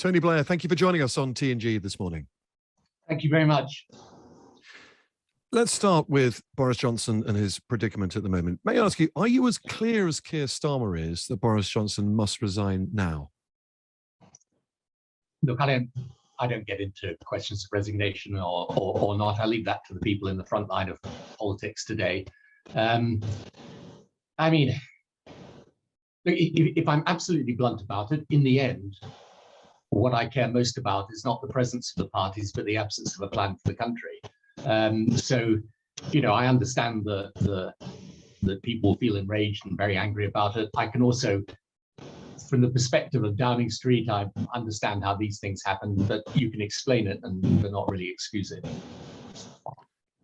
Tony Blair, thank you for joining us on TNG this morning. Thank you very much. Let's start with Boris Johnson and his predicament at the moment. May I ask you, are you as clear as Keir Starmer is that Boris Johnson must resign now? Look, I don't get into questions of resignation or not. I leave that to the people in the front line of politics today. I mean, if I'm absolutely blunt about it, in the end, what I care most about is not the presence of the parties, but the absence of a plan for the country. So, you know, I understand that people feel enraged and very angry about it. I can also, from the perspective of Downing Street, I understand how these things happen, but you can explain it but not really excuse it.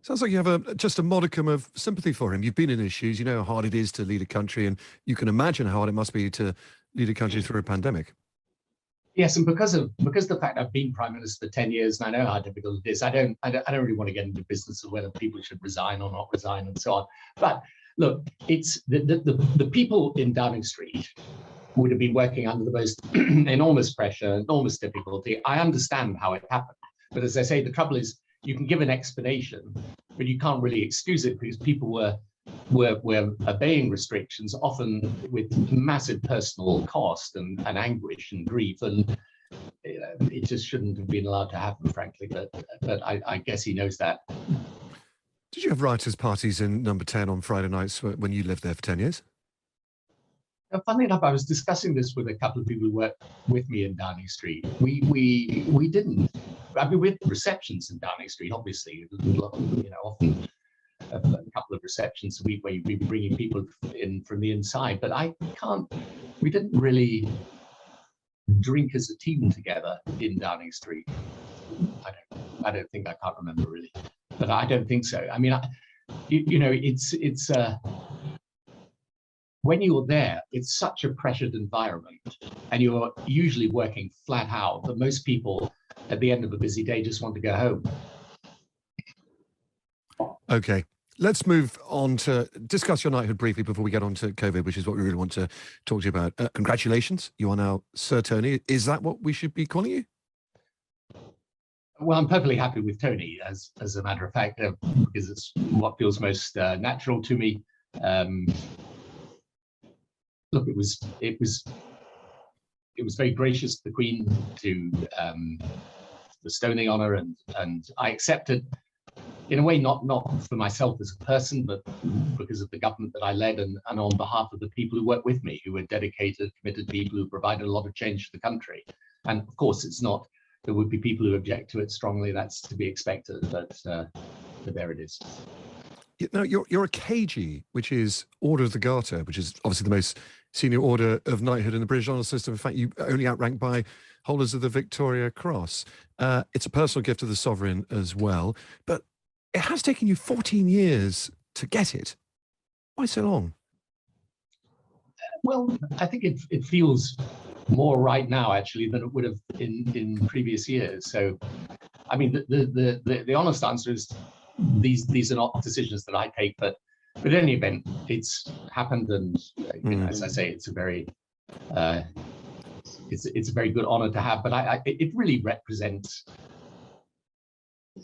Sounds like you have just a modicum of sympathy for him. You've been in his shoes, you know how hard it is to lead a country, and you can imagine how hard it must be to lead a country through a pandemic. Yes, and because of the fact I've been Prime Minister for 10 years and I know how difficult it is, I don't really want to get into business of whether people should resign or not resign and so on. But look, it's the people in Downing Street would have been working under the most enormous pressure, enormous difficulty. I understand how it happened, but as I say, the trouble is you can give an explanation, but you can't really excuse it because people were obeying restrictions, often with massive personal cost and anguish and grief, and it just shouldn't have been allowed to happen, frankly. But I guess he knows that. Did you have rioters' parties in Number 10 on Friday nights when you lived there for 10 years? Funnily enough, I was discussing this with a couple of people who worked with me in Downing Street. We didn't. I mean, we had receptions in Downing Street, obviously. You know, often a couple of receptions a week where you'd be bringing people in from the inside, but we didn't really drink as a team together in Downing Street. I don't think, I can't remember really, but I don't think so. I mean, you know, it's when you're there, it's such a pressured environment and you're usually working flat out that most people at the end of a busy day just want to go home. Okay. Let's move on to discuss your knighthood briefly before we get on to COVID, which is what we really want to talk to you about. Congratulations. You are now Sir Tony. Is that what we should be calling you? Well, I'm perfectly happy with Tony, as a matter of fact, because it's what feels most natural to me. Look, it was very gracious of the Queen to bestow the honour, and I accepted. In a way, not for myself as a person, but because of the government that I led and on behalf of the people who work with me, who were dedicated, committed people who provided a lot of change to the country. And of course, there would be people who object to it strongly. That's to be expected, but there it is. Now, you're a KG, which is Order of the Garter, which is obviously the most senior order of knighthood in the British honour system. In fact, you only outranked by holders of the Victoria Cross. It's a personal gift of the sovereign as well, but it has taken you 14 years to get it. Why so long? Well, I think it feels more right now, actually, than it would have in previous years. So, I mean, the honest answer is these are not decisions that I take, but in any event, it's happened, and you know, as I say, it's a very good honour to have. But it really represents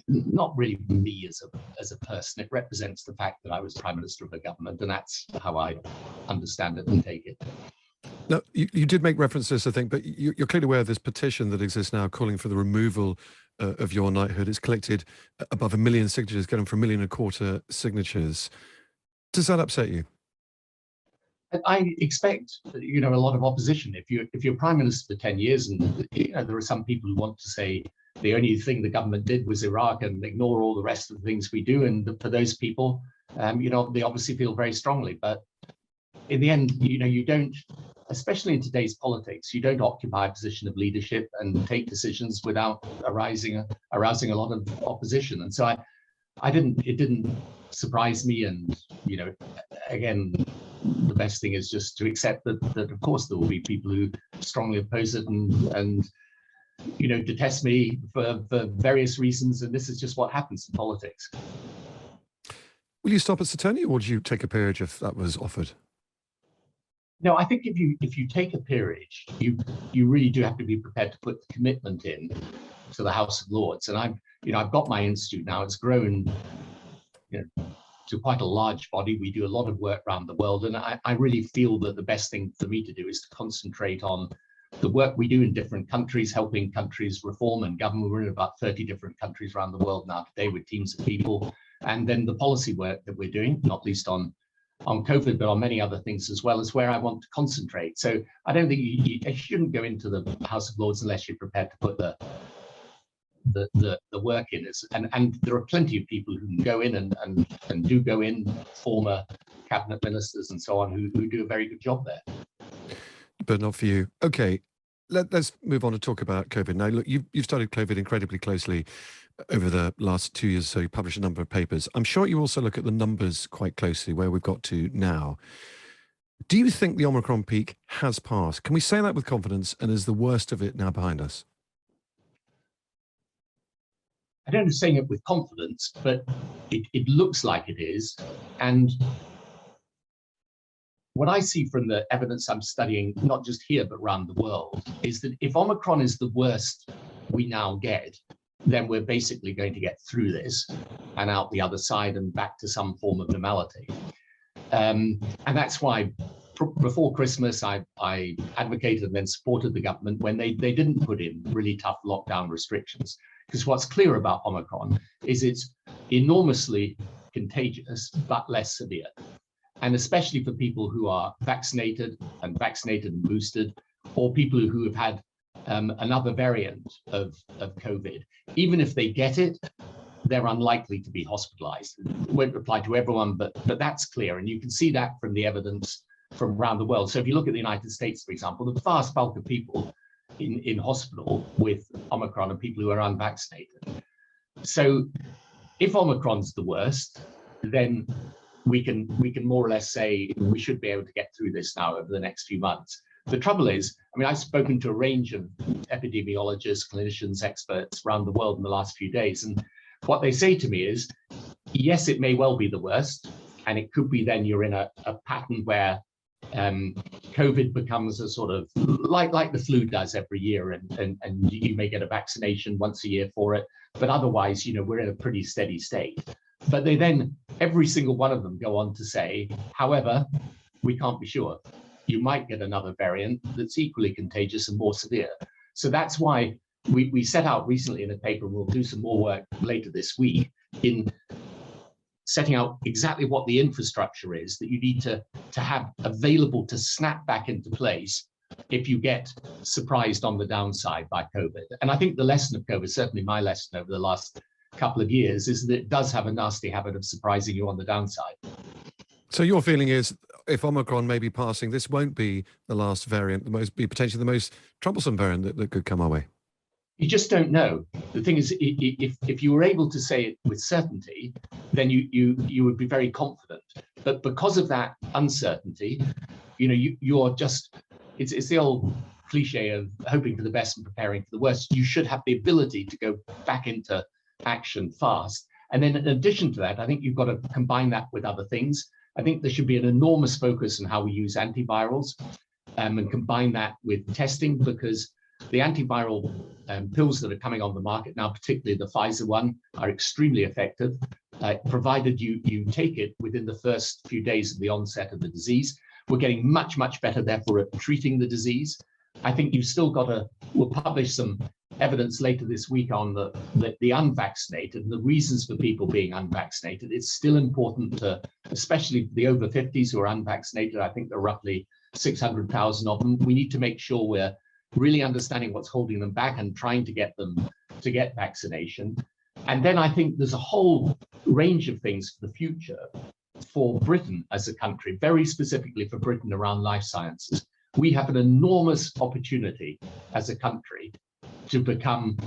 not really me as a person. It represents the fact that I was Prime Minister of a government, and that's how I understand it and take it. Now, you did make reference to this, I think, but you're clearly aware of this petition that exists now calling for the removal of your knighthood. It's collected above 1 million signatures, getting from 1.25 million signatures. Does that upset you? I expect, you know, a lot of opposition. If you're Prime Minister for 10 years, and you know, there are some people who want to say the only thing the government did was Iraq and ignore all the rest of the things we do. And for those people, you know, they obviously feel very strongly. But in the end, you know, you don't, especially in today's politics, you don't occupy a position of leadership and take decisions without arousing a lot of opposition. And so it didn't surprise me. And, you know, again, the best thing is just to accept that of course there will be people who strongly oppose it and you know, detest me for various reasons, and this is just what happens in politics. Will you stop at Sir Tony, or would you take a peerage if that was offered? No, I think if you take a peerage, you really do have to be prepared to put the commitment in to the House of Lords. And I've got my institute now. It's grown, to quite a large body. We do a lot of work around the world, and I really feel that the best thing for me to do is to concentrate on the work we do in different countries, helping countries reform and govern. We're in about 30 different countries around the world now today with teams of people, and then the policy work that we're doing, not least on COVID, but on many other things as well, is where I want to concentrate. So I don't think you shouldn't go into the House of Lords unless you're prepared to put the work in. And there are plenty of people who can go in and do go in, former cabinet ministers and so on, who do a very good job there. But not for you. Okay, let's move on to talk about COVID. Now, look, you've studied COVID incredibly closely over the last 2 years, so you published a number of papers. I'm sure you also look at the numbers quite closely, where we've got to now. Do you think the Omicron peak has passed? Can we say that with confidence, and is the worst of it now behind us? I don't know saying it with confidence, but it looks like it is. And what I see from the evidence I'm studying, not just here, but around the world, is that if Omicron is the worst we now get, then we're basically going to get through this and out the other side and back to some form of normality. And that's why before Christmas, I advocated and then supported the government when they didn't put in really tough lockdown restrictions. Because what's clear about Omicron is it's enormously contagious, but less severe. And especially for people who are vaccinated and boosted, or people who have had another variant of COVID. Even if they get it, they're unlikely to be hospitalized. It won't apply to everyone, but that's clear. And you can see that from the evidence from around the world. So if you look at the United States, for example, the vast bulk of people in hospital with Omicron are people who are unvaccinated. So if Omicron's the worst, then we can more or less say we should be able to get through this now over the next few months. The trouble is, I mean, I've spoken to a range of epidemiologists, clinicians, experts around the world in the last few days, and what they say to me is, yes, it may well be the worst, and it could be then you're in a pattern where COVID becomes a sort of like the flu does every year, and you may get a vaccination once a year for it, but otherwise, we're in a pretty steady state. But they then, every single one of them go on to say, however, we can't be sure. You might get another variant that's equally contagious and more severe. So that's why we set out recently in a paper, and we'll do some more work later this week, in setting out exactly what the infrastructure is that you need to have available to snap back into place if you get surprised on the downside by COVID. And I think the lesson of COVID, certainly my lesson over the last couple of years, is that it does have a nasty habit of surprising you on the downside. So your feeling is, if Omicron may be passing, this won't be the last variant, potentially the most troublesome variant that could come our way? You just don't know. The thing is, if you were able to say it with certainty, then you would be very confident. But because of that uncertainty, you're just, it's the old cliche of hoping for the best and preparing for the worst. You should have the ability to go back into action fast. And then in addition to that, I think you've got to combine that with other things. I think there should be an enormous focus on how we use antivirals, and combine that with testing, because the antiviral pills that are coming on the market now, particularly the Pfizer one, are extremely effective, provided you take it within the first few days of the onset of the disease. We're getting much, much better, therefore, at treating the disease. I think you've still got to, we'll publish some evidence later this week on the unvaccinated and the reasons for people being unvaccinated. It's still important to, especially the over 50s who are unvaccinated, I think there are roughly 600,000 of them. We need to make sure we're really understanding what's holding them back and trying to get them to get vaccination. And then I think there's a whole range of things for the future for Britain as a country, very specifically for Britain around life sciences. We have an enormous opportunity as a country to become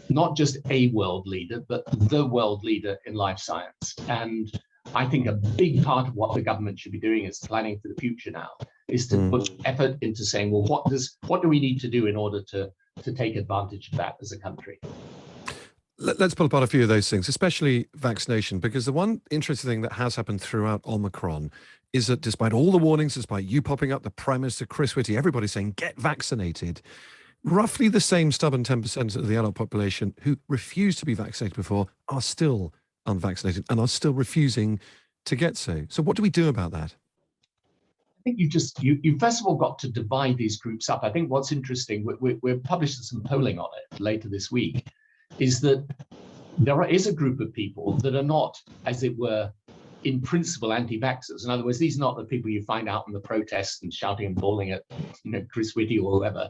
not just a world leader, but the world leader in life science. And I think a big part of what the government should be doing is planning for the future now, is to put effort into saying, well, what do we need to do in order to take advantage of that as a country? Let's pull apart a few of those things, especially vaccination, because the one interesting thing that has happened throughout Omicron is that despite all the warnings, despite you popping up, the Prime Minister, Chris Whitty, everybody's saying, get vaccinated. Roughly the same stubborn 10% of the adult population who refused to be vaccinated before are still unvaccinated and are still refusing to get so. So what do we do about that? I think you first of all got to divide these groups up. I think what's interesting, we're publishing some polling on it later this week, is that there is a group of people that are not, as it were, in principle anti-vaxxers. In other words, these are not the people you find out in the protests and shouting and bawling at, Chris Whitty or whoever.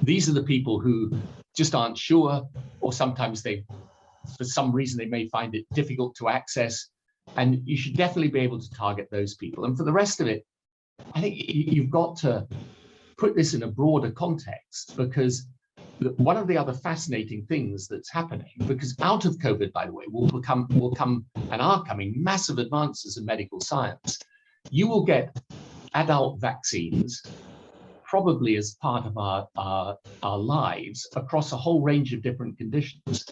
These are the people who just aren't sure, or sometimes for some reason, they may find it difficult to access. And you should definitely be able to target those people. And for the rest of it, I think you've got to put this in a broader context, because one of the other fascinating things that's happening, because out of COVID, by the way, will come and are coming massive advances in medical science. You will get adult vaccines probably as part of our lives across a whole range of different conditions.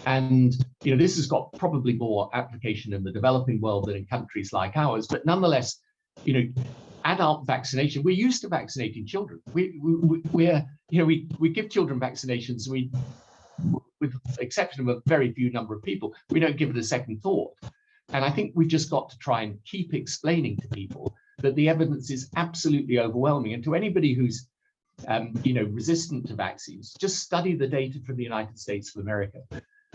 And this has got probably more application in the developing world than in countries like ours, but nonetheless, adult vaccination, we're used to vaccinating children. We give children vaccinations. With the exception of a very few number of people, we don't give it a second thought. And I think we've just got to try and keep explaining to people that the evidence is absolutely overwhelming. And to anybody who's resistant to vaccines, just study the data from the United States of America.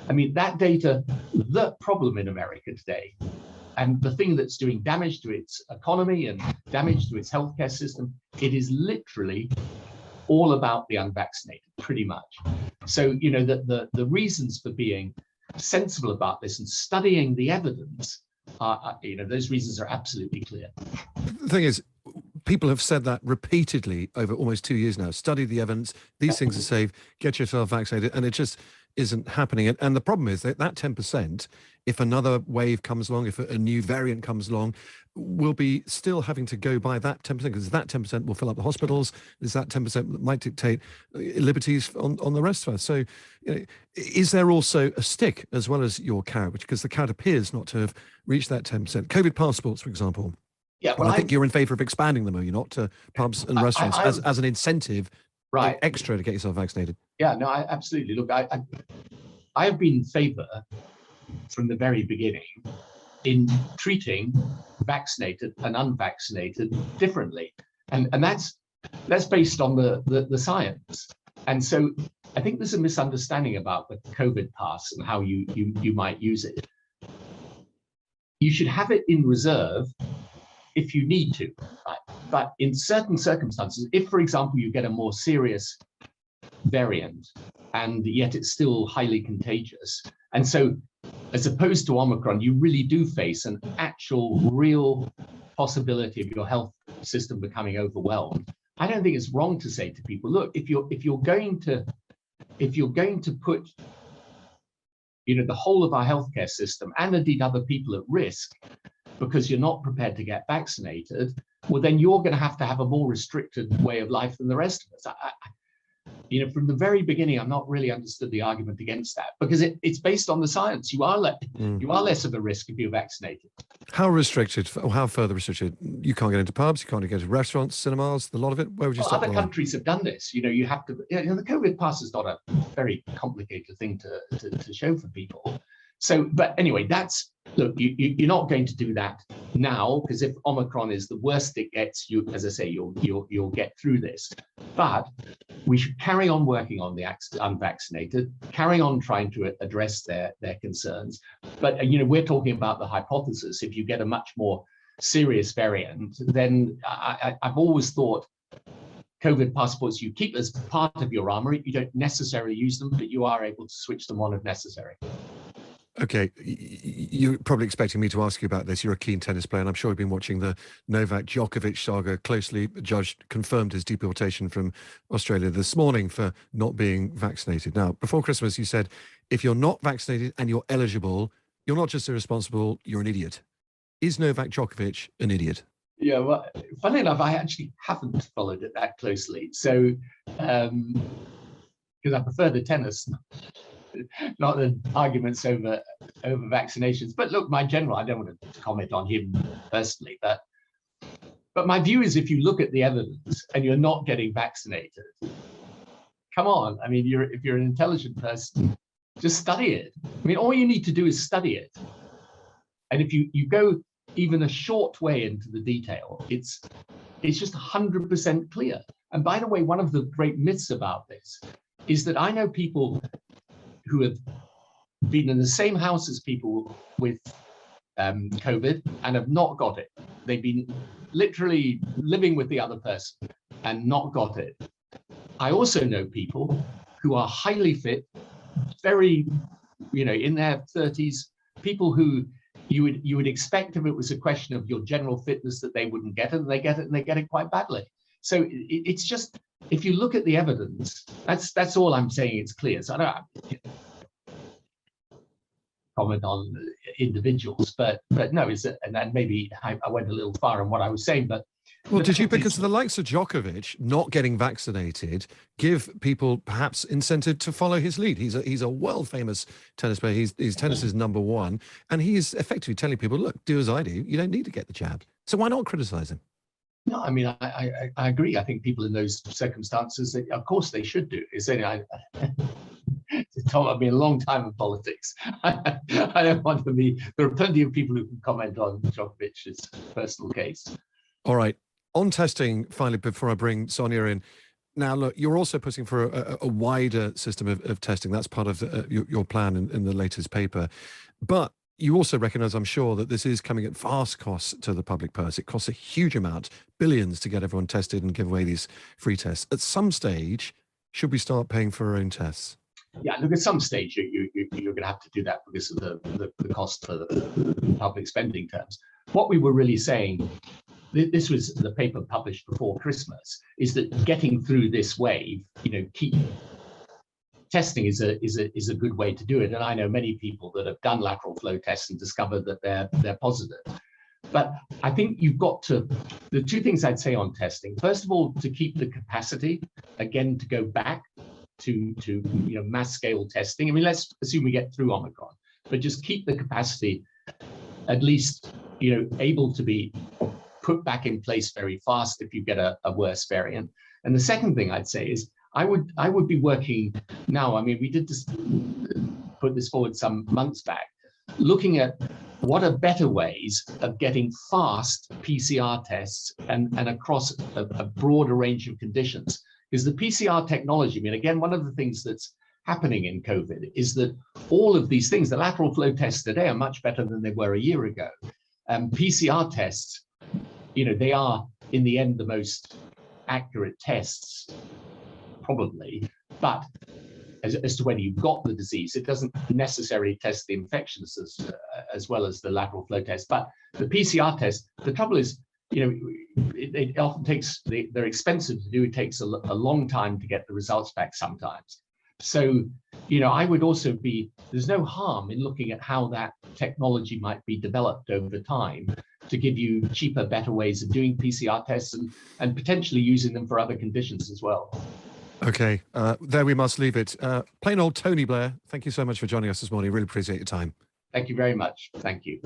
I mean, that data, the problem in America today, and the thing that's doing damage to its economy and damage to its healthcare system, it is literally all about the unvaccinated, pretty much. So, the reasons for being sensible about this and studying the evidence are, those reasons are absolutely clear. The thing is, people have said that repeatedly over almost 2 years now. Study the evidence. These things are safe. Get yourself vaccinated. And it just isn't happening. And the problem is that 10%, if another wave comes along, if a new variant comes along, will be still having to go by that 10%, because that 10% will fill up the hospitals. There's that 10% that might dictate liberties on the rest of us. So is there also a stick as well as your carrot? Because the carrot appears not to have reached that 10%. COVID passports, for example. Yeah, well, I think you're in favour of expanding them, are you not, to pubs and restaurants as an incentive, right, extra to get yourself vaccinated? Yeah, no, absolutely. Look, I have been in favour from the very beginning in treating vaccinated and unvaccinated differently, and that's based on the science. And so I think there's a misunderstanding about the COVID pass and how you might use it. You should have it in reserve if you need to, right? But in certain circumstances, if, for example, you get a more serious variant and yet it's still highly contagious, and so as opposed to Omicron, you really do face an actual real possibility of your health system becoming overwhelmed. I don't think it's wrong to say to people, look, if you're going to put the whole of our healthcare system and indeed other people at risk because you're not prepared to get vaccinated, well, then you're going to have a more restricted way of life than the rest of us. From the very beginning, I've not really understood the argument against that, because it's based on the science. You are less of a risk if you're vaccinated. How restricted, or how further restricted? You can't get into pubs, you can't go to restaurants, cinemas, a lot of it? Where would you start? Other countries have done this. You have to, the COVID pass is not a very complicated thing to show for people. So, but anyway, look, you're not going to do that now, because if Omicron is the worst it gets, as I say, you'll get through this. But we should carry on working on the unvaccinated, carry on trying to address their concerns. But we're talking about the hypothesis. If you get a much more serious variant, then I've always thought COVID passports you keep as part of your armory. You don't necessarily use them, but you are able to switch them on if necessary. Okay, you're probably expecting me to ask you about this. You're a keen tennis player, and I'm sure you've been watching the Novak Djokovic saga closely. The judge confirmed his deportation from Australia this morning for not being vaccinated. Now, before Christmas, you said, if you're not vaccinated and you're eligible, you're not just irresponsible, you're an idiot. Is Novak Djokovic an idiot? Yeah, well, funnily enough, I actually haven't followed it that closely. So, because I prefer the tennis not the arguments over vaccinations. But look, my general, I don't want to comment on him personally, but my view is if you look at the evidence and you're not getting vaccinated, come on. I mean, if you're an intelligent person, just study it. I mean, all you need to do is study it. And if you go even a short way into the detail, it's just 100% clear. And by the way, one of the great myths about this is that I know people who have been in the same house as people with COVID and have not got it. They've been literally living with the other person and not got it. I also know people who are highly fit, very, in their 30s, people who you would expect if it was a question of your general fitness that they wouldn't get it, and they get it, and they get it quite badly. So it's just, if you look at the evidence, that's all I'm saying. It's clear. So I don't comment on individuals, but no, and then maybe I went a little far in what I was saying, but. Well, did you, because the likes of Djokovic not getting vaccinated give people perhaps incentive to follow his lead? He's a world famous tennis player. His tennis is number one, and he is effectively telling people, look, do as I do. You don't need to get the jab. So why not criticize him? No, I mean, I agree. I think people in those circumstances, of course, they should do. Tom, I've been a long time in politics. I don't want to be. There are plenty of people who can comment on Djokovic's personal case. All right. On testing, finally, before I bring Sonia in. Now, look, you're also pushing for a wider system of testing. That's part of your plan in the latest paper. But you also recognize, I'm sure, that this is coming at vast costs to the public purse. It costs a huge amount, billions, to get everyone tested and give away these free tests. At some stage, should we start paying for our own tests? Yeah, look, at some stage, you're going to have to do that because of the cost for the public spending terms. What we were really saying, this was the paper published before Christmas, is that getting through this wave, keep testing is a good way to do it. And I know many people that have done lateral flow tests and discovered that they're positive. But I think you've got to, the two things I'd say on testing, first of all, to keep the capacity, again, to go back to mass scale testing. I mean, let's assume we get through Omicron, but just keep the capacity at least, able to be put back in place very fast if you get a worse variant. And the second thing I'd say is I would be working now. I mean, we did put this forward some months back, looking at what are better ways of getting fast PCR tests and across a broader range of conditions. Because the PCR technology, I mean, again, one of the things that's happening in COVID is that all of these things, the lateral flow tests today are much better than they were a year ago. PCR tests, they are in the end the most accurate tests, probably, but as to whether you've got the disease, it doesn't necessarily test the infections as well as the lateral flow test. But the PCR test, the trouble is, it often takes, they're expensive to do. It takes a long time to get the results back sometimes. So, I would also there's no harm in looking at how that technology might be developed over time to give you cheaper, better ways of doing PCR tests and potentially using them for other conditions as well. Okay, there we must leave it. Plain old Tony Blair, thank you so much for joining us this morning. Really appreciate your time. Thank you very much. Thank you.